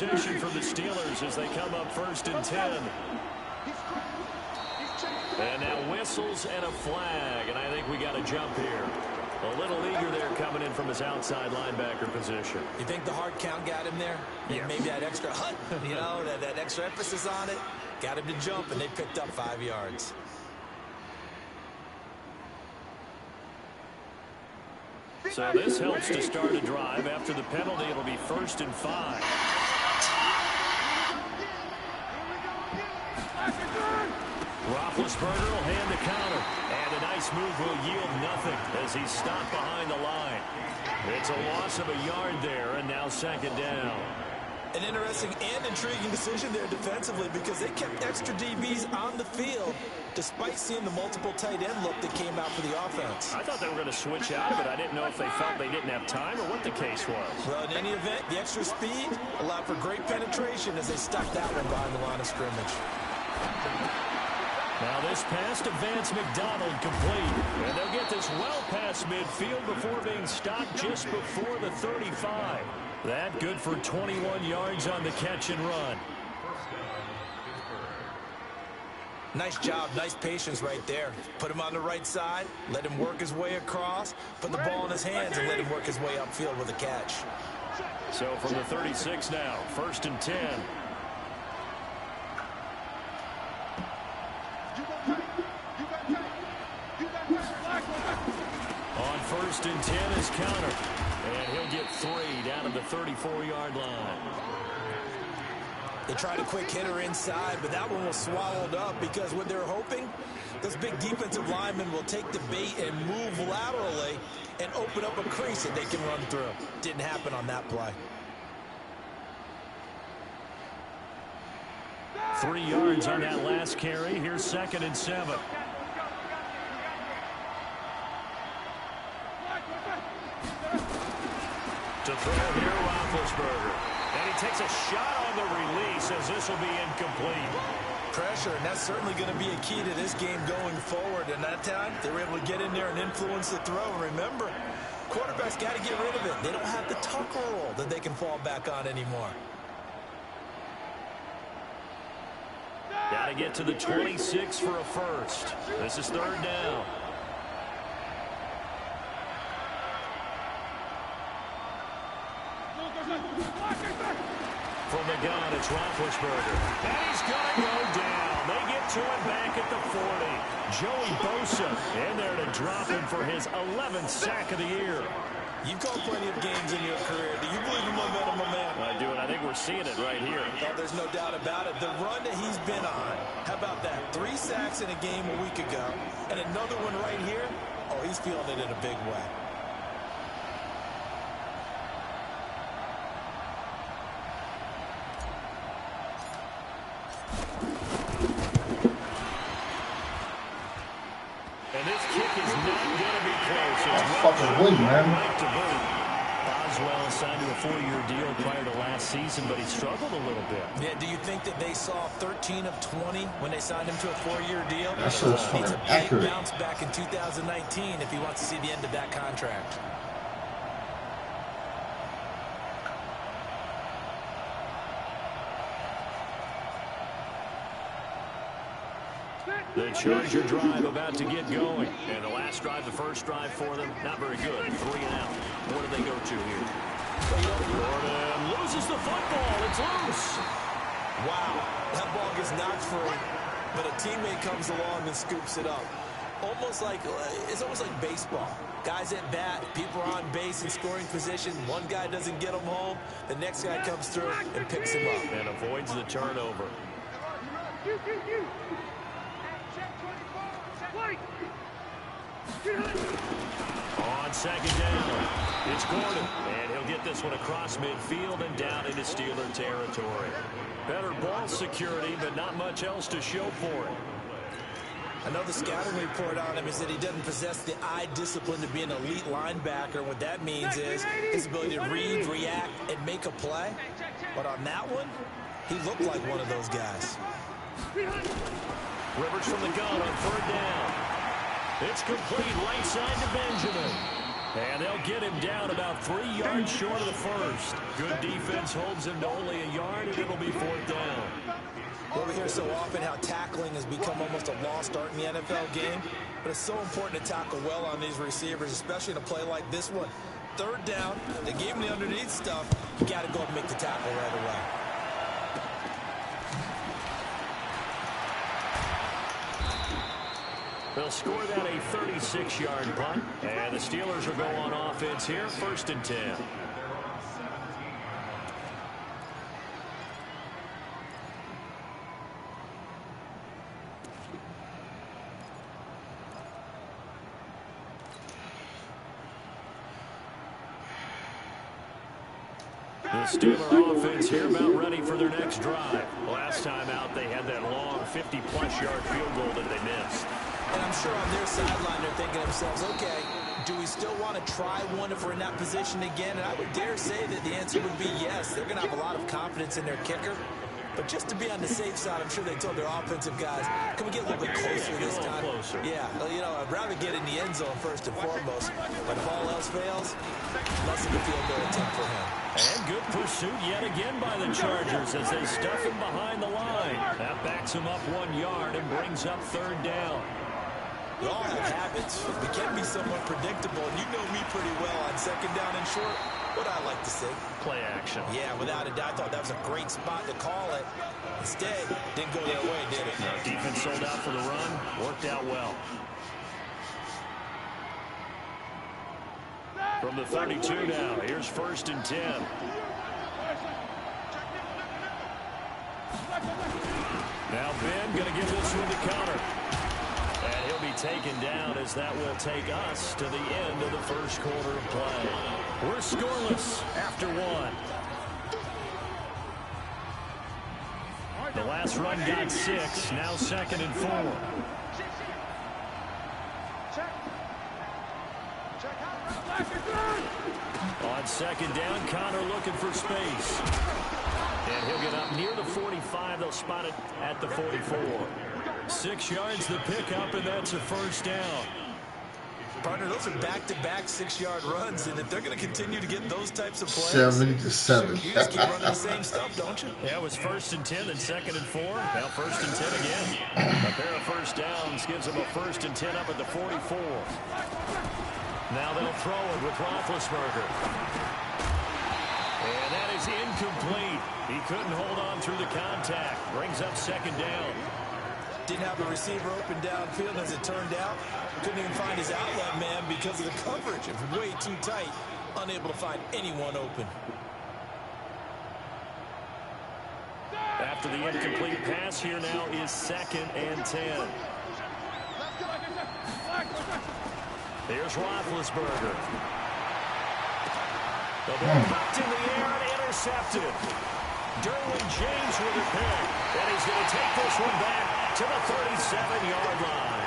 position for the Steelers as they come up 1st and 10. And now whistles and a flag, and I think we got a jump here. A little eager there coming in from his outside linebacker position. You think the hard count got him there? Yeah. Maybe that extra hut, you know, that extra emphasis on it. Got him to jump, and they picked up 5 yards. So this helps to start a drive. After the penalty, it'll be 1st and 5. Roethlisberger will hand the counter. And a nice move will yield nothing as he's stopped behind the line. It's a loss of a yard there, and now 2nd down. An interesting and intriguing decision there defensively because they kept extra DBs on the field despite seeing the multiple tight end look that came out for the offense. I thought they were going to switch out of it. I didn't know if they felt they didn't have time or what the case was. Well, in any event, the extra speed allowed for great penetration as they stuck that one behind the line of scrimmage. Now this pass to Vance McDonald complete. And they'll get this well past midfield before being stopped just before the 35. That good for 21 yards on the catch and run. Nice job, nice patience right there. Put him on the right side, let him work his way across, put the ball in his hands, and let him work his way upfield with a catch. So from the 36 now, 1st and 10. On 1st and 10 is counter. And he'll get 3 down to the 34-yard line. They tried a quick hitter inside, but that one was swallowed up because what they're hoping, those big defensive linemen will take the bait and move laterally and open up a crease that they can run through. Didn't happen on that play. 3 yards on that last carry. Here's 2nd and 7. To throw here, Roethlisberger. And he takes a shot on the release as this will be incomplete. Pressure, and that's certainly going to be a key to this game going forward. And that time, they were able to get in there and influence the throw. And remember, quarterbacks got to get rid of it. They don't have the tuck roll that they can fall back on anymore. Got to get to the 26 for a first. This is 3rd down. From the gun, it's Roethlisberger. And he's going to go down. They get to him back at the 40. Joey Bosa in there to drop him for his 11th sack of the year. You've called plenty of games in your career. Do you believe in momentum, my man? I do, and I think we're seeing it right here. Oh, there's no doubt about it. The run that he's been on, how about that? 3 sacks in a game a week ago, and another one right here. Oh, he's feeling it in a big way. And this kick is not going to be close. It's fucking win, man. Right to boot. Boswell signed to a 4-year deal prior to last season, but he struggled a little bit. Yeah, do you think that they saw 13 of 20 when they signed him to a 4-year deal? That shit was Needs a fucking big accurate. bounce back in 2019 if he wants to see the end of that contract. The Charger drive about to get going. And the last drive, the first drive for them, not very good. 3 and out. What do they go to here? Gordon loses the football. It's loose. Wow, that ball gets knocked free, but a teammate comes along and scoops it up. It's almost like baseball. Guys at bat, people are on base in scoring position. One guy doesn't get them home. The next guy comes through and picks him up. And avoids the turnover. On 2nd down, it's Gordon, and he'll get this one across midfield and down into Steeler territory. Better ball security, but not much else to show for it. Another scouting report on him is that he doesn't possess the eye discipline to be an elite linebacker. What that means is his ability to read, react, and make a play. But on that one, he looked like one of those guys. Rivers from the gun on 3rd down. It's complete right side to Benjamin. And they'll get him down about 3 yards short of the first. Good defense holds him to only a yard, and it'll be 4th down. Well, we hear so often how tackling has become almost a lost art in the NFL game, but it's so important to tackle well on these receivers, especially in a play like this one. 3rd down, they gave him the underneath stuff. You got to go and make the tackle right away. They'll score that a 36-yard punt, and the Steelers will go on offense here, 1st and 10. The Steeler offense here about ready for their next drive. Last time out, they had that long 50-plus yard field goal that they missed. And I'm sure on their sideline they're thinking to themselves, okay, do we still want to try one if we're in that position again? And I would dare say that the answer would be yes. They're going to have a lot of confidence in their kicker. But just to be on the safe side, I'm sure they told their offensive guys, can we get a little bit closer this time? Closer. Yeah, well, you know, I'd rather get in the end zone first and foremost. But if all else fails, less of a field goal attempt for him. And good pursuit yet again by the Chargers as they stuff him behind the line. That backs him up 1 yard and brings up 3rd down. We all have habits. We can be somewhat predictable, and you know me pretty well on 2nd down and short. What I like to see. Play action. Yeah, without a doubt, I thought that was a great spot to call it. Instead, didn't go their way, did it? No, defense sold out for the run. Worked out well. From the 32 now, here's 1st and 10. Now Ben going to give this one to Connor. And he'll be taken down as that will take us to the end of the 1st quarter of play. We're scoreless after 1. The last run got 6, now 2nd and 4. On 2nd down, Connor looking for space. And he'll get up near the 45. They'll spot it at the 44. 6 yards the pickup, and that's a 1st down. Partner, those are back-to-back 6-yard runs, and if they're going to continue to get those types of plays, 70-7. you just keep running the same stuff, don't you? Yeah, it was 1st and 10, then 2nd and 4. Now 1st and 10 again. A pair of 1st downs gives them a 1st and 10 up at the 44. Now they'll throw it with Roethlisberger. And that is incomplete. He couldn't hold on through the contact. Brings up 2nd down. Didn't have a receiver open downfield, as it turned out. Couldn't even find his outlet man because of the coverage. It was way too tight. Unable to find anyone open. After the incomplete pass, here now is 2nd and 10. Here's Roethlisberger. The ball popped in the air and intercepted. Derwin James with a pick. And he's going to take this one back to the 37-yard line.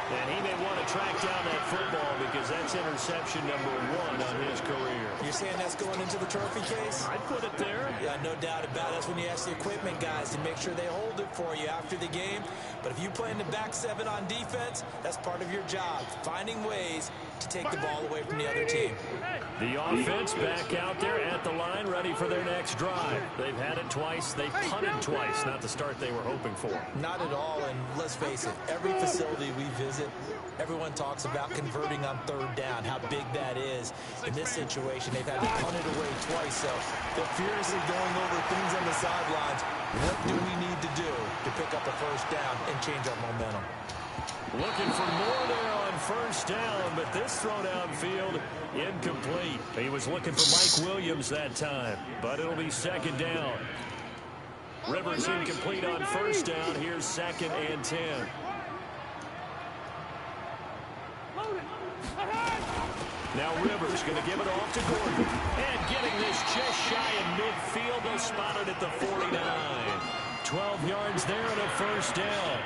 And he may want to track down that football because that's interception number 1 on his career. You're saying that's going into the trophy case? I'd put it there. Yeah, no doubt about it. That's when you ask the equipment guys to make sure they hold it for you after the game. But if you play in the back 7 on defense, that's part of your job, finding ways to take the ball away from the other team. The offense back out there at the line, ready for their next drive. They've had it twice. They've punted twice. Not the start they were hoping for. Not at all, and let's face it, every facility we visit, everyone talks about converting on 3rd down, how big that is. In this situation, they've had to punt it away twice, so they're furiously going over things on the sidelines. What do we need to do to pick up a 1st down and change our momentum? Looking for more there on 1st down, but this throw downfield incomplete. He was looking for Mike Williams that time, but it'll be 2nd down. Rivers incomplete on 1st down. Here's 2nd and 10. Now Rivers going to give it off to Gordon. And getting this just shy of midfield. They'll spot it at the 49. 12 yards there and a 1st down.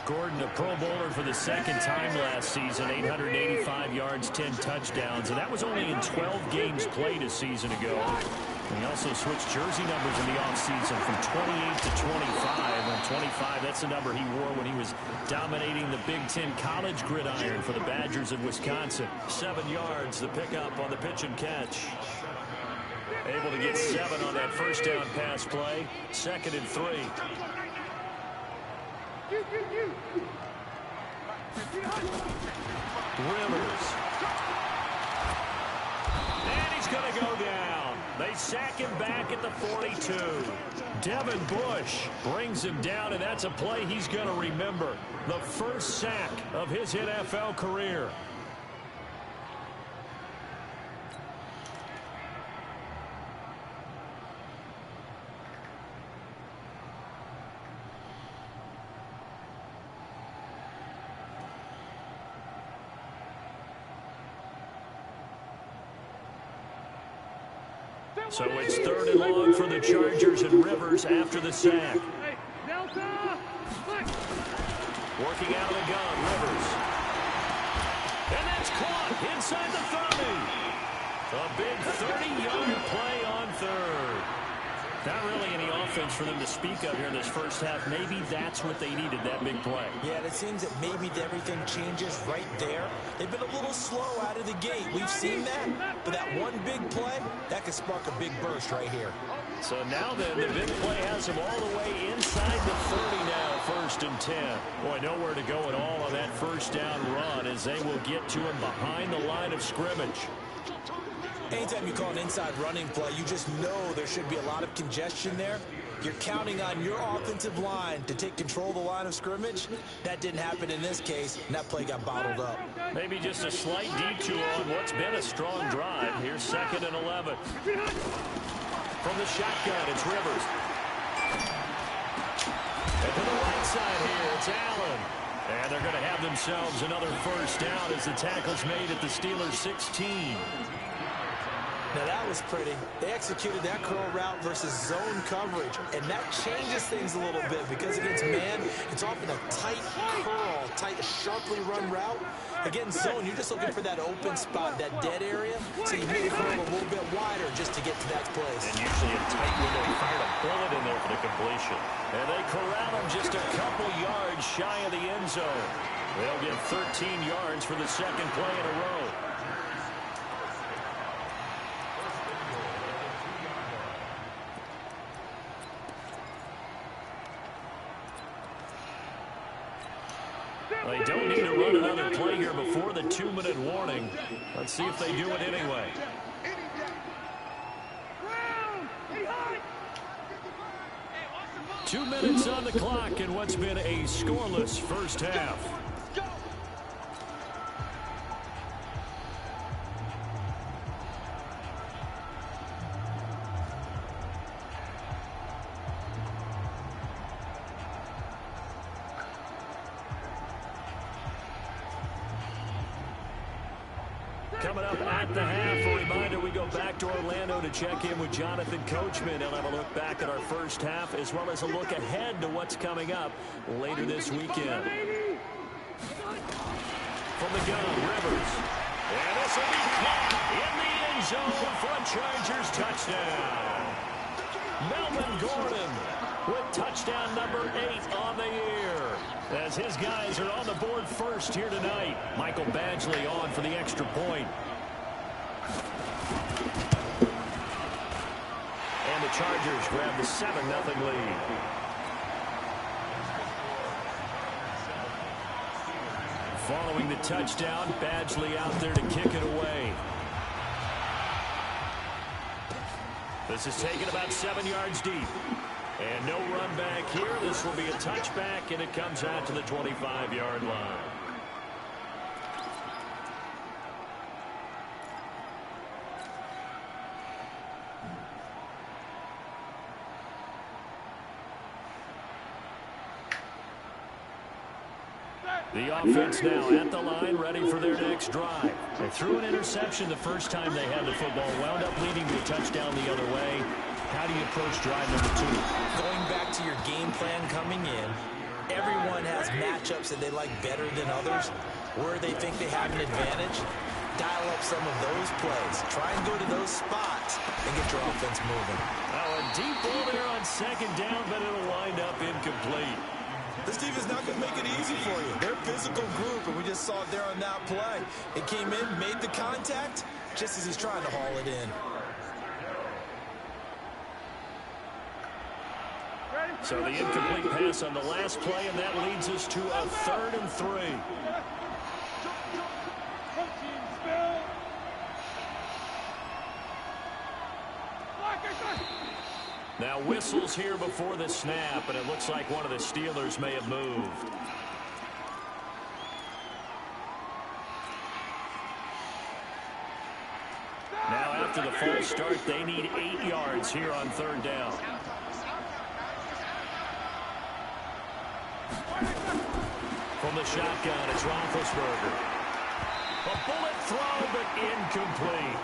Gordon, a Pro Bowler for the 2nd time last season, 885 yards, 10 touchdowns, and that was only in 12 games played a season ago. He also switched jersey numbers in the offseason from 28 to 25. And 25, that's the number he wore when he was dominating the Big Ten college gridiron for the Badgers of Wisconsin. 7 yards, the pickup on the pitch and catch. Able to get 7 on that first down pass play. 2nd and 3. Rivers. And he's going to go down. They sack him back at the 42. Devin Bush brings him down, and that's a play he's going to remember. The first sack of his NFL career. So it's 3rd and long for the Chargers, and Rivers after the sack. Working out of the gun, Rivers. And that's caught inside the 30. A big 30-yard play on 3rd. Not really any offense for them to speak of here in this first half. Maybe that's what they needed, that big play. Yeah, it seems that maybe everything changes right there. They've been a little slow out of the gate. We've seen that. But that one big play, that could spark a big burst right here. So now then, the big play has him all the way inside the 30 now, 1st and 10. Boy, nowhere to go at all on that first down run as they will get to him behind the line of scrimmage. Anytime you call an inside running play, you just know there should be a lot of congestion there. You're counting on your offensive line to take control of the line of scrimmage. That didn't happen in this case, and that play got bottled up. Maybe just a slight detour on what's been a strong drive. Here's 2nd and 11. From the shotgun, it's Rivers. And to the right side here, it's Allen. And they're going to have themselves another first down as the tackle's made at the Steelers' 16. Now that was pretty. They executed that curl route versus zone coverage, and that changes things a little bit because against man, it's often a tight curl, tight, sharply run route. Against zone, you're just looking for that open spot, that dead area, so you make the curl a little bit wider just to get to that place. And usually a tight window. He fired a bullet in there for the completion. And they corral him just a couple yards shy of the end zone. They'll get 13 yards for the 2nd play in a row. They don't need to run another play here before the 2-minute warning. Let's see if they do it anyway. Two minutes on the clock in what's been a scoreless first half. Coming up at the half, a reminder, we go back to Orlando to check in with Jonathan Coachman. He'll have a look back at our first half as well as a look ahead to what's coming up later this weekend. From the gun, Rivers. And this will be caught in the end zone for a Chargers touchdown. Melvin Gordon with touchdown number 8 on the year. As his guys are on the board first here tonight. Michael Badgley on for the extra point. And the Chargers grab the 7-0 lead. Following the touchdown, Badgley out there to kick it away. This is taken about 7 yards deep. And no run back here. This will be a touchback, and it comes out to the 25-yard line. The offense now at the line, ready for their next drive. They threw an interception the first time they had the football, wound up leading to a touchdown the other way. How do you approach drive number 2? Going back to your game plan coming in, everyone has matchups that they like better than others. Where they think they have an advantage, dial up some of those plays. Try and go to those spots mistakes and get your offense moving. Now a deep ball there on second down, but it'll wind up incomplete. This team is not going to make it easy for you. They're a physical group, and we just saw it there on that play. It came in, made the contact, just as he's trying to haul it in. So the incomplete pass on the last play, and that leads us to a 3rd and 3. Now whistles here before the snap, and it looks like one of the Steelers may have moved. Now after the false start, they need 8 yards here on 3rd down. From the shotgun, it's Roethlisberger. A bullet throw, but incomplete.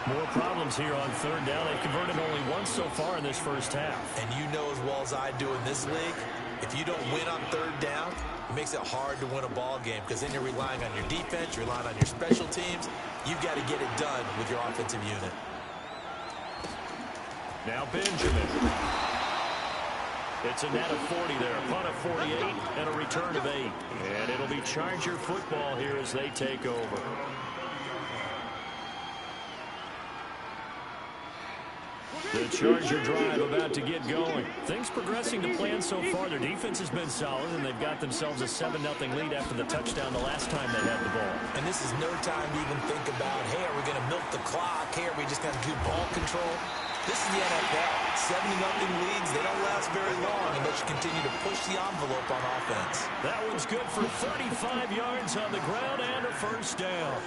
More problems here on 3rd down. They've converted only once so far in this first half. And you know as well as I do in this league, if you don't win on 3rd down, it makes it hard to win a ball game because then you're relying on your defense, you're relying on your special teams. You've got to get it done with your offensive unit. Now Benjamin. It's a net of 40 there, a punt of 48, and a return of 8. And it'll be Charger football here as they take over. The Charger drive about to get going. Things progressing to plan so far. Their defense has been solid, and they've got themselves a 7-0 lead after the touchdown the last time they had the ball. And this is no time to even think about, hey, are we going to milk the clock? Hey, are we just going to do ball control? This is the NFL. 7-0 leads, they don't last very long unless you continue to push the envelope on offense. That one's good for 35 yards on the ground and a first down.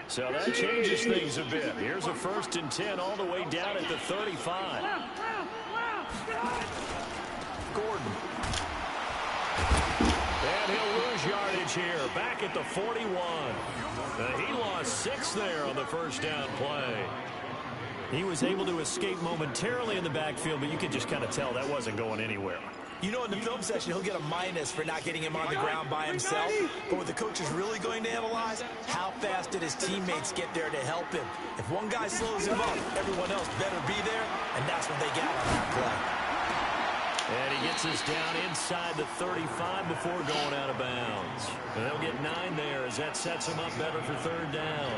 So that changes things a bit. Here's a 1st and 10 all the way down at the 35. Gordon. And he'll lose yardage here. Back at the 41. He lost 6 there on the first down play. He was able to escape momentarily in the backfield, but you could just kind of tell that wasn't going anywhere. You know, in the film session, he'll get a minus for not getting him on the ground by himself. But what the coach is really going to analyze, how fast did his teammates get there to help him? If one guy slows him up, everyone else better be there, and that's what they got on that play. And he gets us down inside the 35 before going out of bounds. And they'll get 9 there as that sets him up better for 3rd down.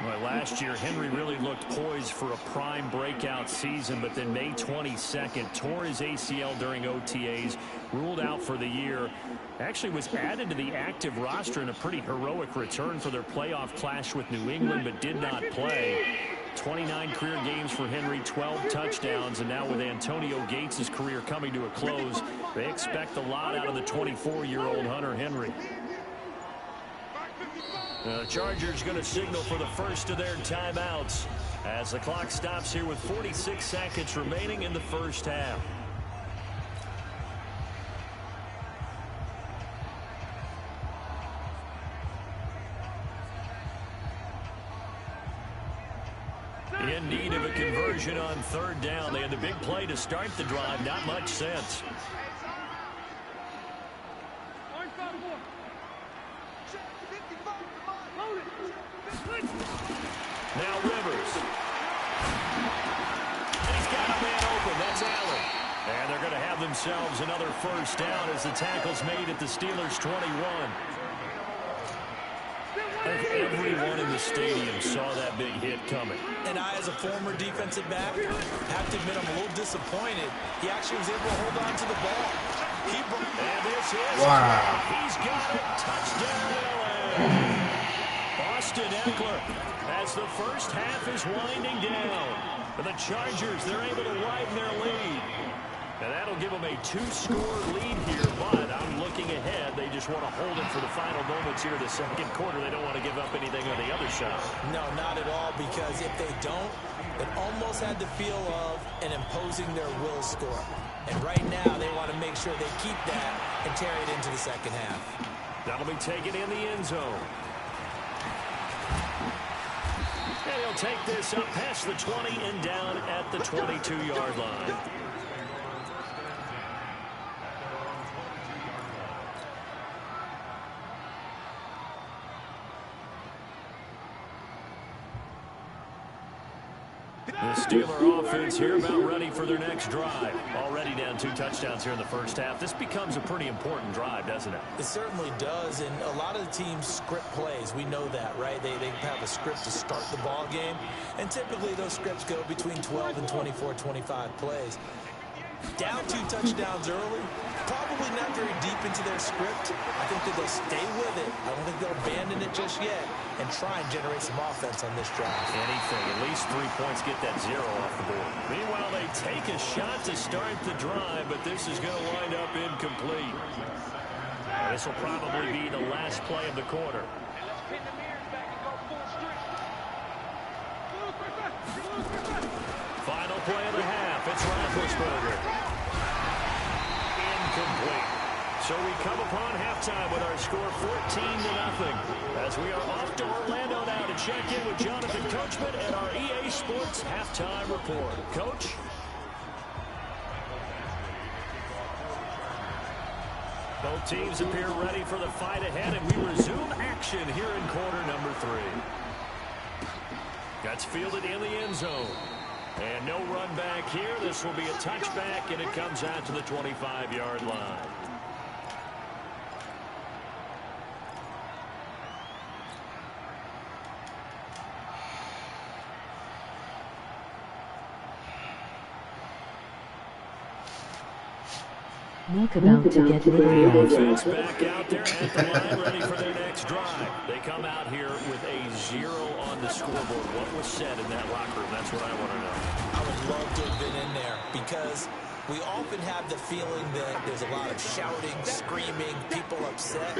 Well, last year, Henry really looked poised for a prime breakout season, but then May 22nd, tore his ACL during OTAs, ruled out for the year. Actually was added to the active roster in a pretty heroic return for their playoff clash with New England, but did not play. 29 career games for Henry, 12 touchdowns, and now with Antonio Gates' career coming to a close, they expect a lot out of the 24-year-old Hunter Henry. The Chargers going to signal for the first of their timeouts as the clock stops here with 46 seconds remaining in the first half. In need of a conversion on 3rd down. They had the big play to start the drive. Not much sense. Now Rivers. And he's got a man open. That's Allen. And they're going to have themselves another first down as the tackle's made at the Steelers' 21. Everyone in the stadium saw that big hit coming. And I, as a former defensive back, have to admit I'm a little disappointed. He actually was able to hold on to the ball. And this is he's got it. Touchdown, LA. Austin Eckler, as the first half is winding down. For the Chargers, they're able to widen their lead. And that'll give them a 2-score lead here, but I'm looking ahead. They just want to hold it for the final moments here of the second quarter. They don't want to give up anything on the other side. No, not at all, because if they don't, it almost had the feel of an imposing their will score. And right now, they want to make sure they keep that and carry it into the second half. That'll be taken in the end zone. And he'll take this up past the 20 and down at the 22-yard line. The Steeler offense here about ready for their next drive. Already down 2 touchdowns here in the first half. This becomes a pretty important drive, doesn't it? It certainly does, and a lot of the teams script plays. We know that, right? They have a script to start the ball game, and typically those scripts go between 12 and 24, 25 plays. Down 2 touchdowns early, probably not very deep into their script. I think that they'll stay with it. I don't think they'll abandon it just yet and try and generate some offense on this drive. Anything, at least 3 points, get that 0 off the board. Meanwhile, they take a shot to start the drive, but this is going to wind up incomplete. This will probably be the last play of the quarter. Final play of the half. It's Roethlisberger. Incomplete. So we come upon halftime with our score 14-0. As we are off to Orlando now to check in with Jonathan Coachman and our EA Sports halftime report. Coach? Both teams appear ready for the fight ahead, and we resume action here in quarter number 3. That's fielded in the end zone. And no run back here. This will be a touchback, and it comes out to the 25-yard line. Look about to get the offense back out there at the line, ready for their next drive. They come out here with a 0 on the scoreboard. What was said in that locker room? That's what I want to know. I would love to have been in there because we often have the feeling that there's a lot of shouting, screaming, people upset.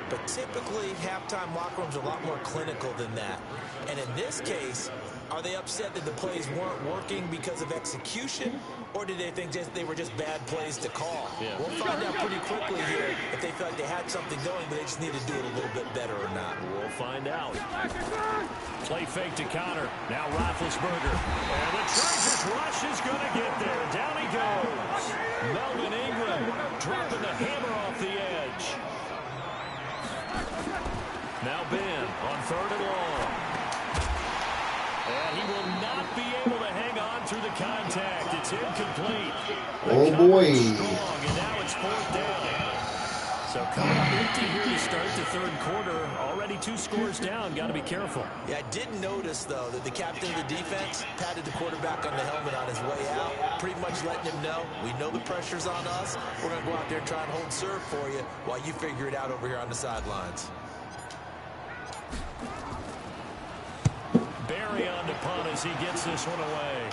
But typically, halftime locker rooms are a lot more clinical than that. And in this case, are they upset that the plays weren't working because of execution? Or did they think they were just bad plays to call? Yeah. We'll find out pretty quickly here if they felt like they had something going, but they just need to do it a little bit better or not. We'll find out. Play fake to Connor. Now Roethlisberger. And the Chargers rush is going to get there. Down he goes. Melvin Ingram dropping the hammer off the edge. Now Ben on 3rd and long. And he will not be able to hang on through the contact. It's incomplete. Oh, boy. Strong, and now it's 4th down. So coming up empty here to start the 3rd quarter. Already 2 scores down. Got to be careful. Yeah, I did notice, though, that the captain of the defense patted the quarterback on the helmet on his way out, pretty much letting him know, we know the pressure's on us. We're going to go out there and try and hold serve for you while you figure it out over here on the sidelines. Barry on to punt as he gets this one away.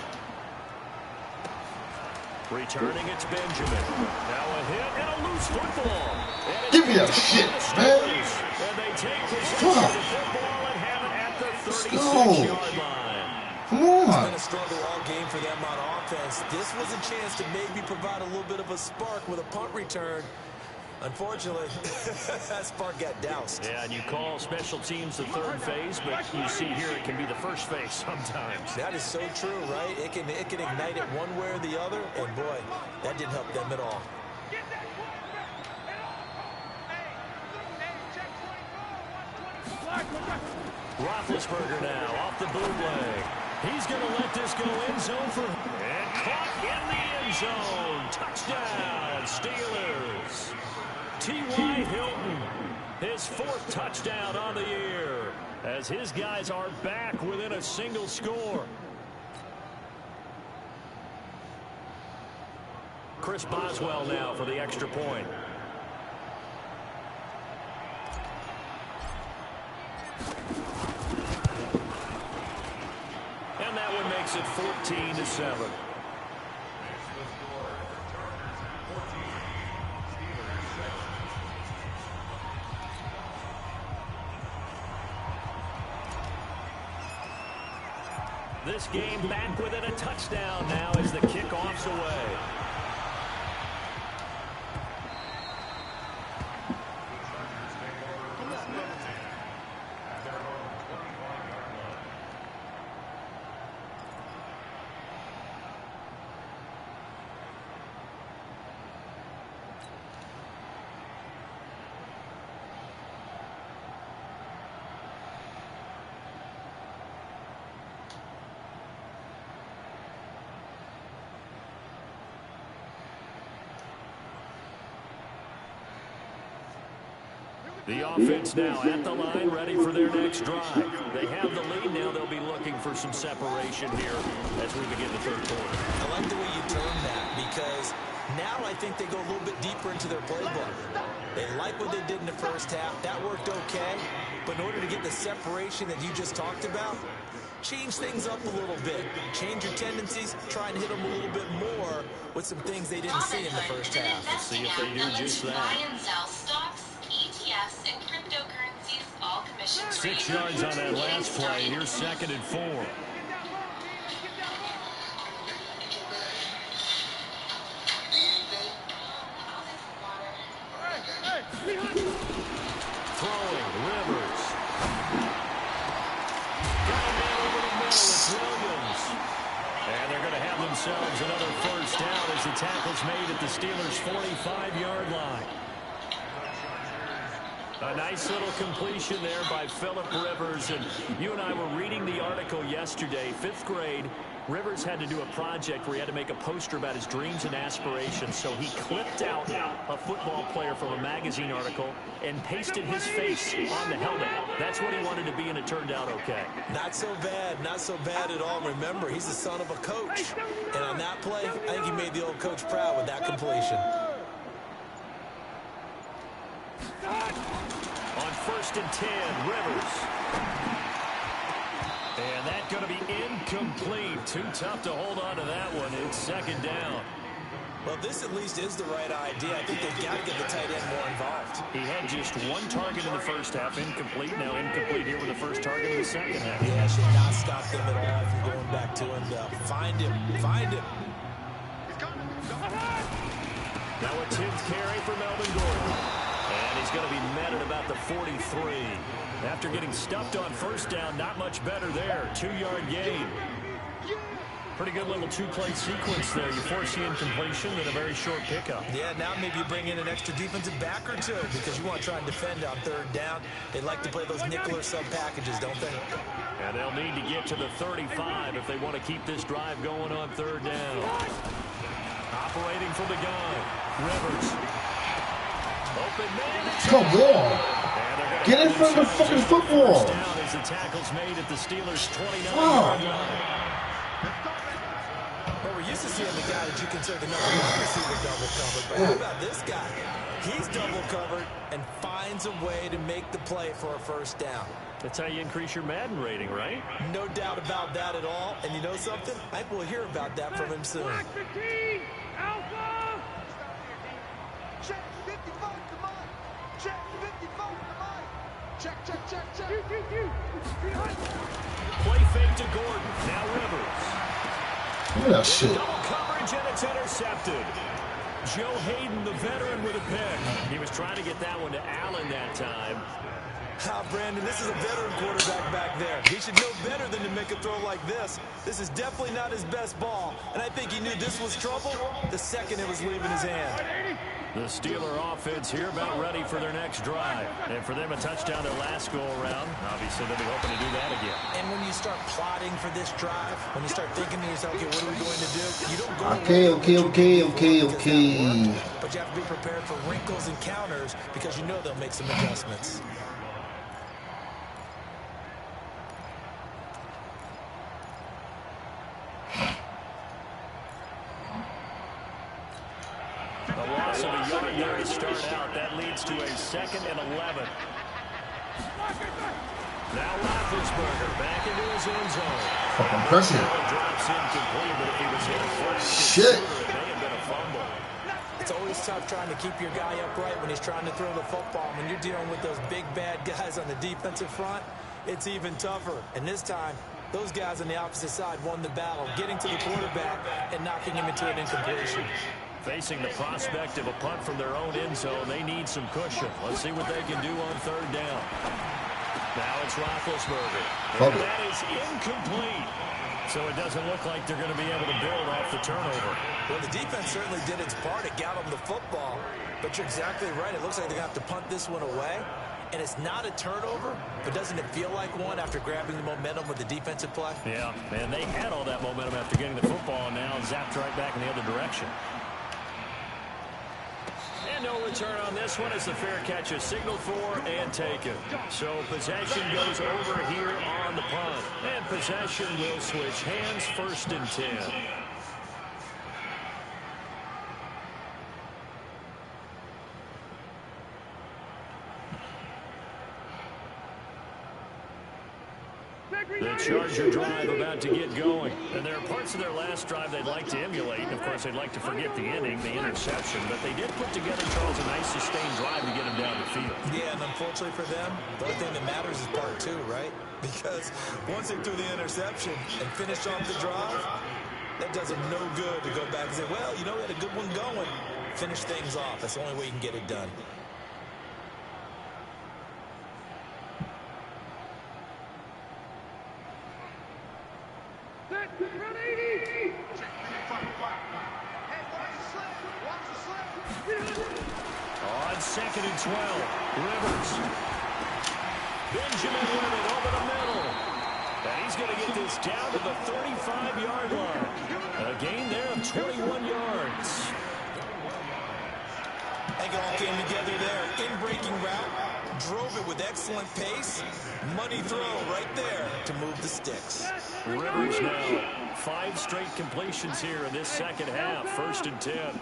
Returning, it's Benjamin. Now a hit and a loose football. Give me that shit, man. And they take possession of the football and have it at the 36-yard line. Come on. It's been a struggle all game for them on offense. This was a chance to maybe provide a little bit of a spark with a punt return. Unfortunately, that spark got doused. Yeah, and you call special teams the 3rd phase, but you see here it can be the 1st phase sometimes. That is so true, right? It can ignite it one way or the other, and boy, that didn't help them at all. Roethlisberger now off the bootleg. He's going to let this go end zone for and caught in the end zone. Touchdown, Steelers. T.Y. Hilton, his 4th touchdown on the year, as his guys are back within a single score. Chris Boswell now for the extra point. And that one makes it 14-7. This game back within a touchdown now as the kickoff's away. The offense now at the line, ready for their next drive. They have the lead now. They'll be looking for some separation here as we begin the third quarter. I like the way you term that because now I think they go a little bit deeper into their playbook. They like what they did in the first half. That worked okay. But in order to get the separation that you just talked about, change things up a little bit. Change your tendencies. Try and hit them a little bit more with some things they didn't see in the first half. Let's see if they do just that. ETFs and cryptocurrencies, all commission free. 6 yards on that last play. Here's 2nd and 4. Throwing, Rivers. Down over the middle, it's Williams. And they're going to have themselves another first down as the tackle's made at the Steelers' 45-yard line. A nice little completion there by Phillip Rivers. And you and I were reading the article yesterday, 5th grade. Rivers had to do a project where he had to make a poster about his dreams and aspirations. So he clipped out a football player from a magazine article and pasted his face on the helmet. That's what he wanted to be, and it turned out okay. Not so bad. Not so bad at all. Remember, he's the son of a coach. And on that play, I think he made the old coach proud with that completion. On 1st and 10, Rivers. And that's going to be incomplete. Too tough to hold on to that one. It's 2nd down. Well, this at least is the right idea. I think they've got to get the tight end more involved. He had just 1 target in the first half, incomplete. Now incomplete here with the first target in the second half. Yeah, should not stop them at all from going back to him. Find him. Find him. Now a 10th carry for Melvin Gordon. And he's going to be met at about the 43. After getting stuffed on first down, not much better there. 2-yard gain. Pretty good little 2-play sequence there. You force the incompletion and a very short pickup. Yeah, now maybe you bring in an extra defensive back or two because you want to try and defend on 3rd down. They like to play those nickel or sub packages, don't they? And they'll need to get to the 35 if they want to keep this drive going on 3rd down. Operating from the gun, Rivers. Open man. Come on. Get in front of the fucking football. Down as the tackle's made at the Steelers' 29-yard line. Well, we're used to seeing the guy that you consider the number 1 receiver double covered. But how about this guy? He's double covered and finds a way to make the play for a first down. That's how you increase your Madden rating, right? No doubt about that at all. And you know something? I think we'll hear about that from him soon. Alpha! Check 54, come on! Check 54, come on! Check. Play fake to Gordon. Now Rivers. Look at that shit. Double coverage, and it's intercepted. Joe Hayden, the veteran, with a pick. He was trying to get that one to Allen that time. Brandon, this is a veteran quarterback back there. He should know better than to make a throw like this. This is definitely not his best ball, and I think he knew this was trouble the second it was leaving his hand. The Steeler offense here about ready for their next drive. And for them, a touchdown their last go-around. Obviously, they'll be hoping to do that again. And when you start plotting for this drive, when you start thinking to yourself, okay, what are we going to do? You don't go Okay. But you have to be prepared for wrinkles and counters because you know they'll make some adjustments. A loss of a yard there to start out. That leads to a 2nd and 11. Now Roethlisberger back into his end zone. Fucking impressive. Drops incomplete, but if he was hit a flat, Shit. it may have been a fumble. It's always tough trying to keep your guy upright when he's trying to throw the football. When you're dealing with those big, bad guys on the defensive front, it's even tougher. And this time, those guys on the opposite side won the battle, getting to the quarterback and knocking him into an incompletion. Facing the prospect of a punt from their own end zone, they need some cushion. Let's see what they can do on 3rd down. Now it's Roethlisberger. And that is incomplete. So it doesn't look like they're going to be able to build off the turnover. Well, the defense certainly did its part. It got them the football. But you're exactly right. It looks like they're going to have to punt this one away. And it's not a turnover, but doesn't it feel like one after grabbing the momentum with the defensive play? Yeah, and they had all that momentum after getting the football, and now zapped right back in the other direction. And no return on this one as the fair catch is signaled for and taken. So possession goes over here on the punt. And possession will switch hands, 1st and 10. The Charger drive about to get going. And there are parts of their last drive they'd like to emulate. And, of course, they'd like to forget the inning, the interception. But they did put together, Charles, a nice sustained drive to get him down the field. Yeah, and unfortunately for them, the only thing that matters is part 2, right? Because once they threw the interception and finished off the drive, that does them no good to go back and say, well, you know, we had a good one going. Finish things off. That's the only way you can get it done. On 2nd and 12, Rivers. Benjamin with it over the middle. And he's going to get this down to the 35-yard line. A gain there of 21 yards. It all came together there. In-breaking route. Drove it with excellent pace. Money throw right there to move the sticks. Rivers now 5 straight completions here in this second half. 1st and 10.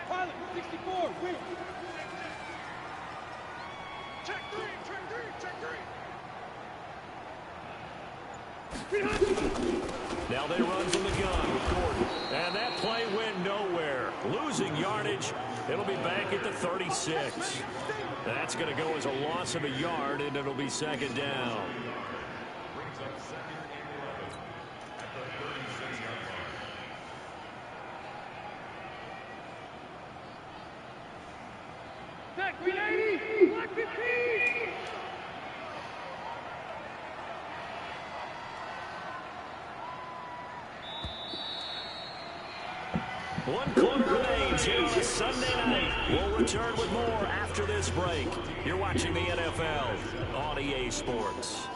Pilot, 64, win. Check 3, check 3. Now they run from the gun with Gordon. And that play went nowhere. Losing yardage. It'll be back at the 36. That's going to go as a loss of a yard, and it'll be 2nd down. Back 380, black 15. One quarter remains here this Sunday night. We'll return with more after this break. You're watching the NFL on EA Sports.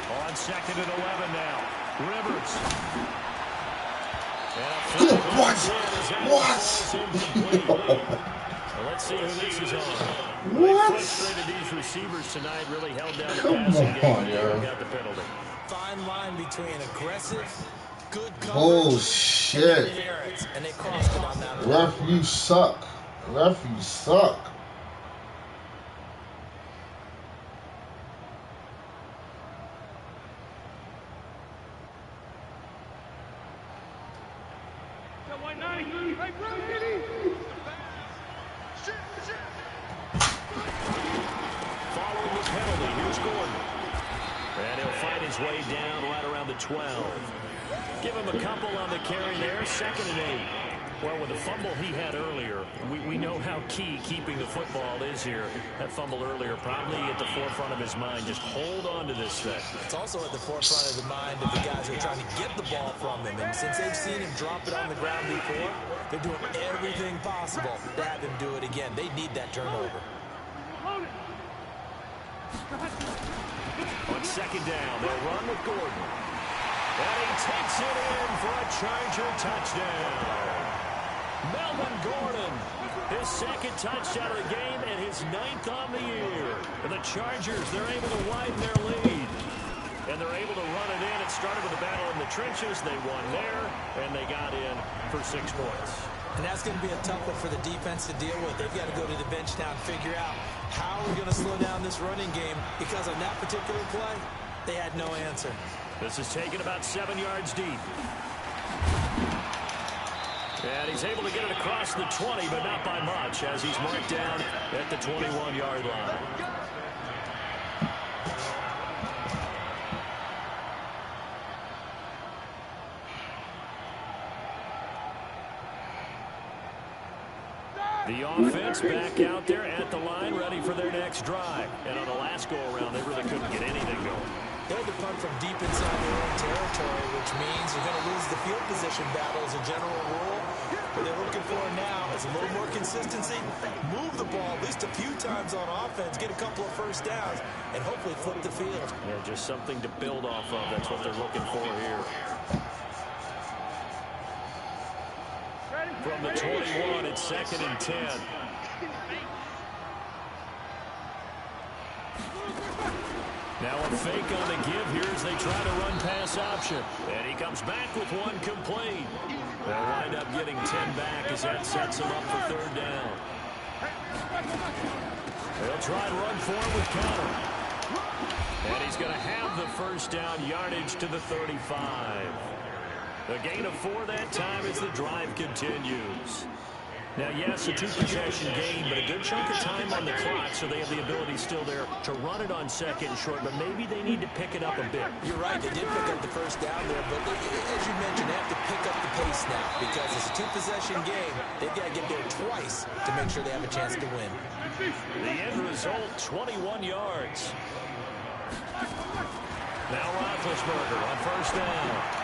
On 2nd and 11 now. Rivers. What? Well, let's see who this is on. What? They frustrated these receivers tonight, really held down the Come passing on, game. yo. Got the penalty. Fine line between aggressive, good coverage, Bullshit. and they crossed it on that one. Ref, you suck. Ref, you suck. Following the penalty, here's Gordon. And he'll fight his way down right around the 12. Give him a couple on the carry there, 2nd and 8. Well, with the fumble he had earlier, we know how key keeping the football is here. That fumble earlier probably at the forefront of his mind. Just hold on to this thing. It's also at the forefront of the mind of the guys who are trying to get the ball from him. And since they've seen him drop it on the ground before, they're doing everything possible to have him do it again. They need that turnover. On 2nd down, they'll run with Gordon. And he takes it in for a Charger touchdown. Melvin Gordon, his 2nd touchdown of the game and his 9th on the year. And the Chargers, they're able to widen their lead. And they're able to run it in. It started with a battle in the trenches. They won there, and they got in for 6 points. And that's going to be a tough one for the defense to deal with. They've got to go to the bench now and figure out how we're going to slow down this running game, because on that particular play, they had no answer. This is taken about 7 yards deep. And he's able to get it across the 20, but not by much, as he's marked down at the 21-yard line. The offense back out there at the line, ready for their next drive. And on the last go-around, they really couldn't get anything going. They had to punt from deep inside their own territory, which means you're going to lose the field position battle as a general rule. What they're looking for now is a little more consistency, move the ball at least a few times on offense, get a couple of first downs, and hopefully flip the field. Yeah, just something to build off of. That's what they're looking for here. From the 21, it's 2nd and 10. Now a fake on the give here as they try to run pass option. And he comes back with one complete. They'll wind up getting 10 back as that sets him up for 3rd down. They'll try to run for him with counter. And he's going to have the first down yardage to the 35. A gain of 4 that time as the drive continues. Now, yes, a 2-possession game, but a good chunk of time on the clock, so they have the ability still there to run it on 2nd and short, but maybe they need to pick it up a bit. You're right, they did pick up the first down there, but as you mentioned, they have to pick up the pace now because it's a 2-possession game. They've got to get there twice to make sure they have a chance to win. The end result, 21 yards. Now Roethlisberger on 1st down.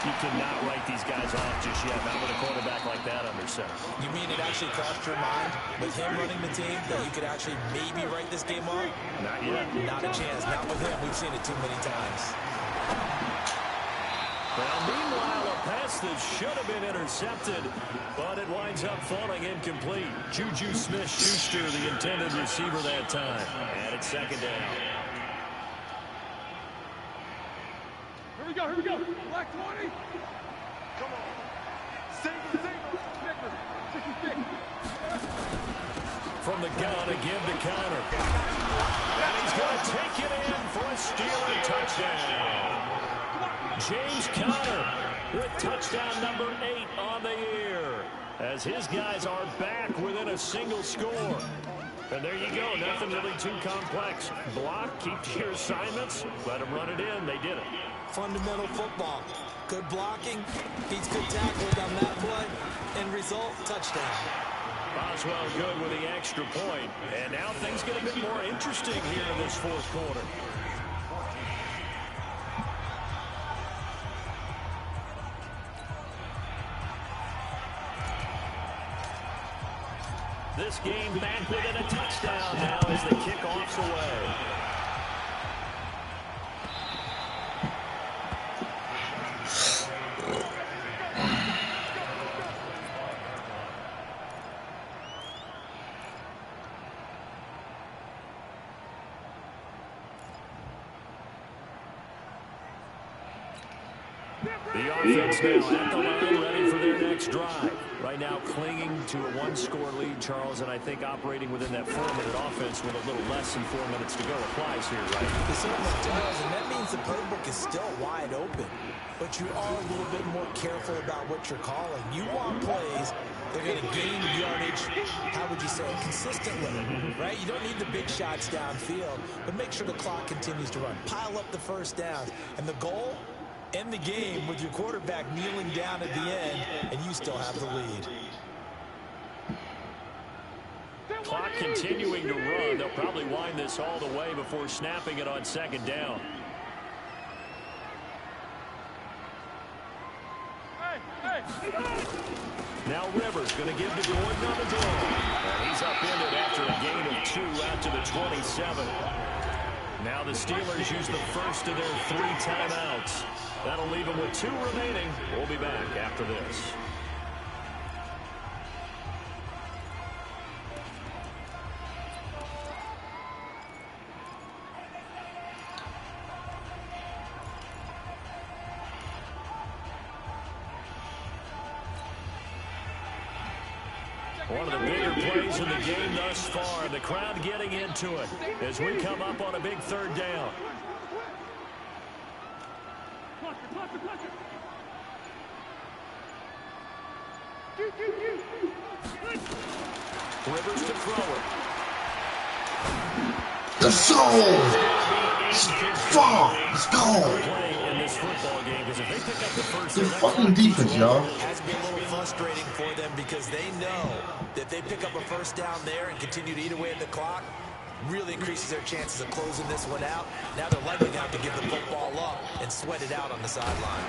You cannot write these guys off just yet, not with a quarterback like that under center. You mean it actually crossed your mind with him running the team that you could actually maybe write this game off? Not yet. Not a chance. Not with him. We've seen it too many times. Well, meanwhile, a pass that should have been intercepted, but it winds up falling incomplete. Juju Smith-Schuster, the intended receiver that time. And it's 2nd down. Here we go. Black 20. Come on. Single. Picker. 66. From the gun, a give to counter. And he's going to take it in for a Steeler touchdown. James Conner with touchdown number 8 on the year, as his guys are back within a single score. And there you go, nothing really too complex. Block, keep to your assignments, let them run it in. They did it. Fundamental football. Good blocking, beats good tackling on that play, end result, touchdown. Boswell good with the extra point. And now things get a bit more interesting here in this 4th quarter. This game back within a touchdown now as the kickoff's away. The offense now at the line, ready for their next drive. Right now clinging to a 1-score lead, Charles, and I think operating within that 4-minute offense with a little less than 4 minutes to go applies here, right? It certainly does, and that means the playbook is still wide open. But you are a little bit more careful about what you're calling. You want plays that are going to gain yardage, how would you say, consistently, right? You don't need the big shots downfield, but make sure the clock continues to run. Pile up the first downs, and the goal? End the game with your quarterback kneeling down at the end, and you still have the lead. Clock continuing to run. They'll probably wind this all the way before snapping it on 2nd down. Now Rivers going to give to Gordon on the draw. And he's upended after a gain of 2 out to the 27. Now the Steelers use the first of their 3 timeouts. That'll leave them with 2 remaining. We'll be back after this. One of the bigger plays in the game thus far. The crowd getting into it as we come up on a big 3rd down. Rivers to throw it. Let's go! Fuck! Let's go! In this football game, because if they pick up the first, This fucking defense, y'all. Has to be a little frustrating for them because they know that if they pick up a first down there and continue to eat away at the clock, really increases their chances of closing this one out. Now they're likely going to have to give the football up and sweat it out on the sideline.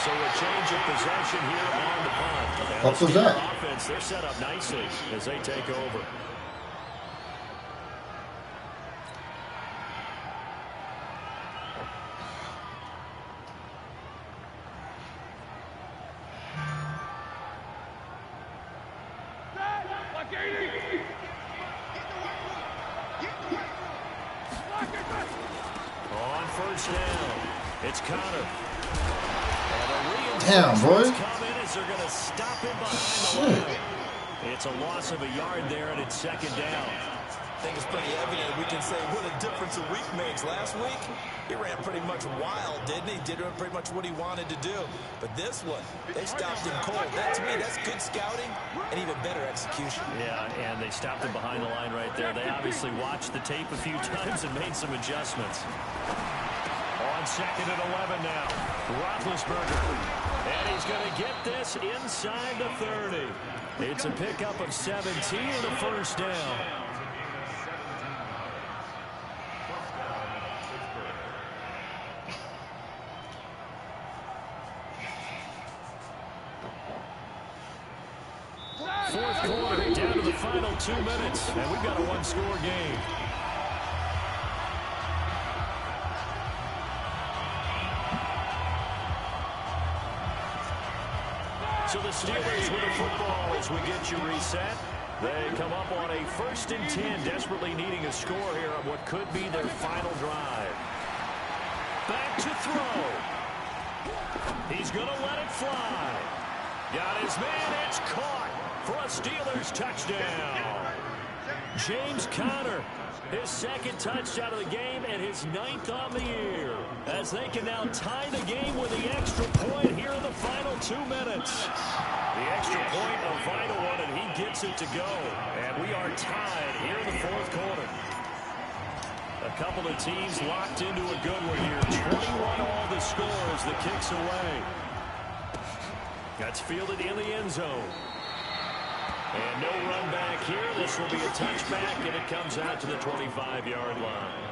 So a change of possession here on the punt. What was that? Offense, they're set up nicely as they take over. On first down, it's Connor. Damn, boy. They're going to stop him behind the line. It's a loss of a yard there, and it's second down. I think it's pretty evident we can say what a difference a week makes. Last week, he ran pretty much wild, didn't he? Did pretty much what he wanted to do. But this one, they stopped him cold. That, to me, that's good scouting and even better execution. Yeah, and they stopped him behind the line right there. They obviously watched the tape a few times and made some adjustments. On second and 11 now, Roethlisberger. And he's going to get this inside the 30. It's a pickup of 17 and a first down. Fourth quarter, down to the final 2 minutes, and we've got a one-score game. So the Steelers with the football as we get you reset. They come up on a 1st and 10, desperately needing a score here on what could be their final drive. Back to throw. He's going to let it fly. Got his man, it's caught for a Steelers touchdown. James Conner, his second touchdown of the game and his 9th on the year, as they can now tie the game with the extra point here in the final 2 minutes. The extra point, a vital one, and he gets it to go. And we are tied here in the fourth quarter. A couple of teams locked into a good one here. 21 all the score as the kick's away. That's fielded in the end zone. And no run back here. This will be a touchback, and it comes out to the 25-yard line.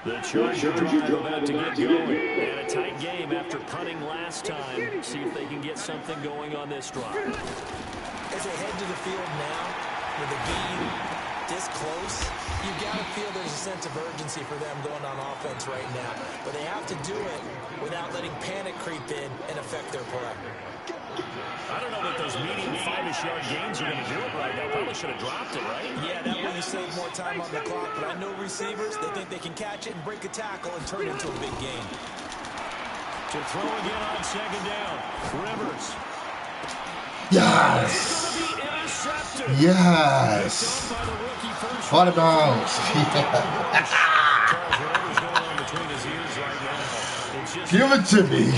The Charger drive about to get going. And a tight game after punting last time. See if they can get something going on this drive. As they head to the field now, with the game this close, you've got to feel there's a sense of urgency for them going on offense right now. But they have to do it without letting panic creep in and affect their play. I don't know that those medium 5-ish yard gains are going to do it right now. Probably should have dropped it, right? Yeah, that way you save more time on the clock. But I know receivers, they think they can catch it and break a tackle and turn it into a big game. To throw again on second down. Rivers. Yes. It's going to be intercepted. Yes. What about? Give it to me.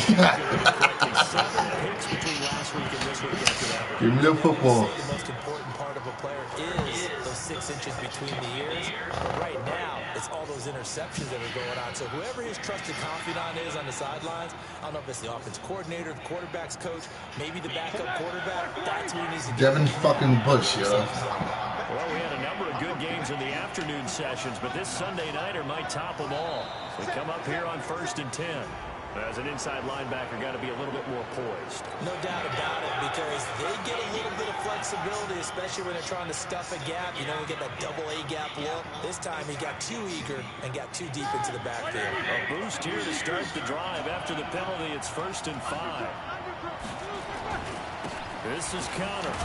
Give me the football. The most important part of a player is those 6 inches between the ears. But right now, it's all those interceptions that are going on. So whoever his trusted confidant is on the sidelines, I don't know if it's the offense coordinator, the quarterback's coach, maybe the backup quarterback, that's who he needs to Devin fucking Bush, yo. Well, we had a number of good games in the afternoon sessions, but this Sunday nighter might top them all. We come up here on 1st and 10. As an inside linebacker, got to be a little bit more poised. No doubt about it, because they get a little bit of flexibility, especially when they're trying to stuff a gap. You know, you get that double A gap look. This time he got too eager and got too deep into the backfield. A boost here to start the drive. After the penalty, it's 1st and 5. This is Connor.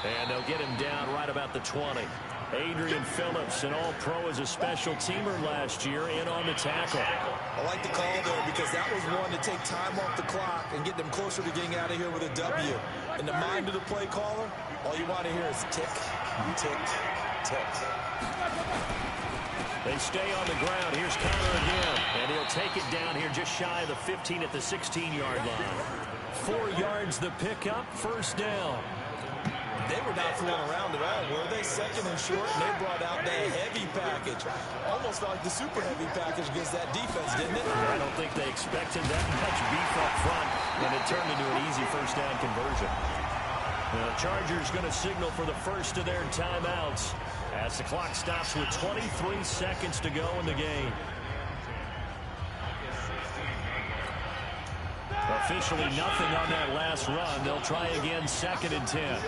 And they'll get him down right about the 20. Adrian Phillips, an all-pro as a special teamer last year, in on the tackle. I like the call there because that was one to take time off the clock and get them closer to getting out of here with a W. In the mind of the play caller, all you want to hear is tick, tick, tick. They stay on the ground. Here's Connor again. And he'll take it down here just shy of the 15 at the 16-yard line. 4 yards the pickup, first down. They were not fooling around at all, were they? Second and short, and they brought out that heavy package. Almost like the super heavy package against that defense, didn't it? I don't think they expected that much beef up front, and it turned into an easy first down conversion. Now, the Chargers going to signal for the first of their timeouts as the clock stops with 23 seconds to go in the game. Officially nothing on that last run. They'll try again, 2nd and 10.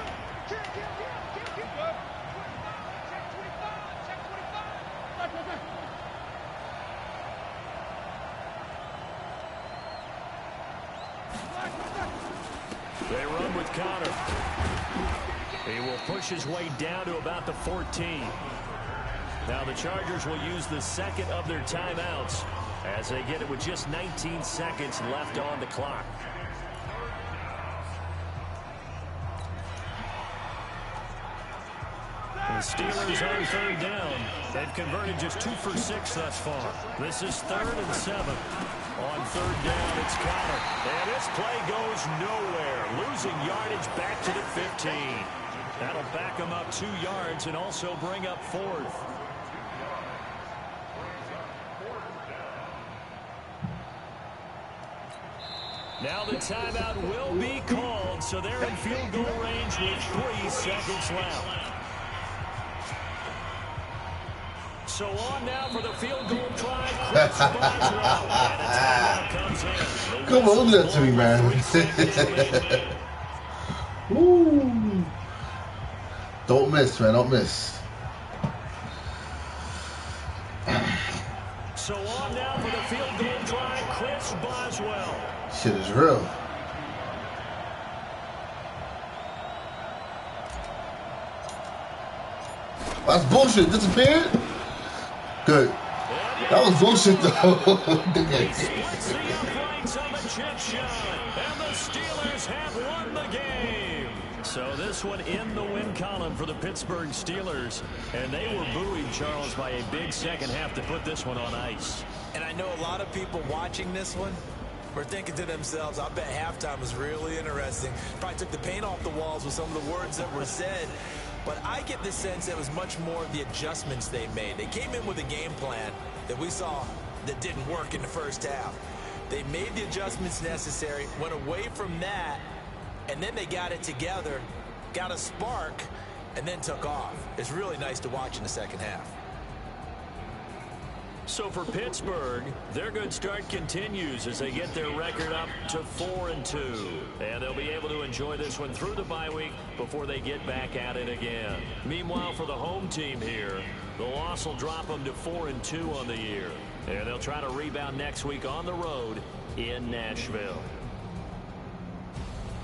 They run with Connor. He will push his way down to about the 14. Now the Chargers will use the second of their timeouts as they get it with just 19 seconds left on the clock. The Steelers on 3rd down. They've converted just 2 for 6 thus far. This is 3rd and 7. On 3rd down, it's Connor. And this play goes nowhere. Losing yardage back to the 15. That'll back him up 2 yards and also bring up 4th. Now the timeout will be called, so they're in field goal range with 3 seconds left. So on now for the field goal try, Chris Boswell. And a timeout comes in. Come on, do that to me, man. Woo. Don't miss, man. Don't miss. So on now for the field goal try, Chris Boswell. Shit is real. That's bullshit. Disappeared? Good. That was bullshit, though. He splits the uprights on the chip shot, and the Steelers have won the game. So this one in the win column for the Pittsburgh Steelers, and they were buoyed, Charles, by a big second half to put this one on ice. And I know a lot of people watching this one were thinking to themselves, I bet halftime was really interesting. Probably took the paint off the walls with some of the words that were said. But I get the sense it was much more of the adjustments they made. They came in with a game plan that we saw that didn't work in the first half. They made the adjustments necessary, went away from that, and then they got it together, got a spark, and then took off. It's really nice to watch in the second half. So for Pittsburgh, their good start continues as they get their record up to 4-2. And they'll be able to enjoy this one through the bye week before they get back at it again. Meanwhile, for the home team here, the loss will drop them to 4-2 on the year. And they'll try to rebound next week on the road in Nashville.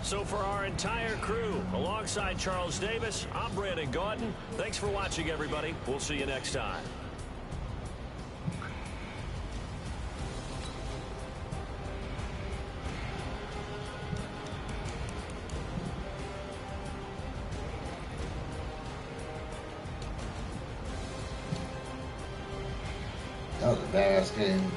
So for our entire crew, alongside Charles Davis, I'm Brandon Gaudin. Thanks for watching, everybody. We'll see you next time. That was a badass game.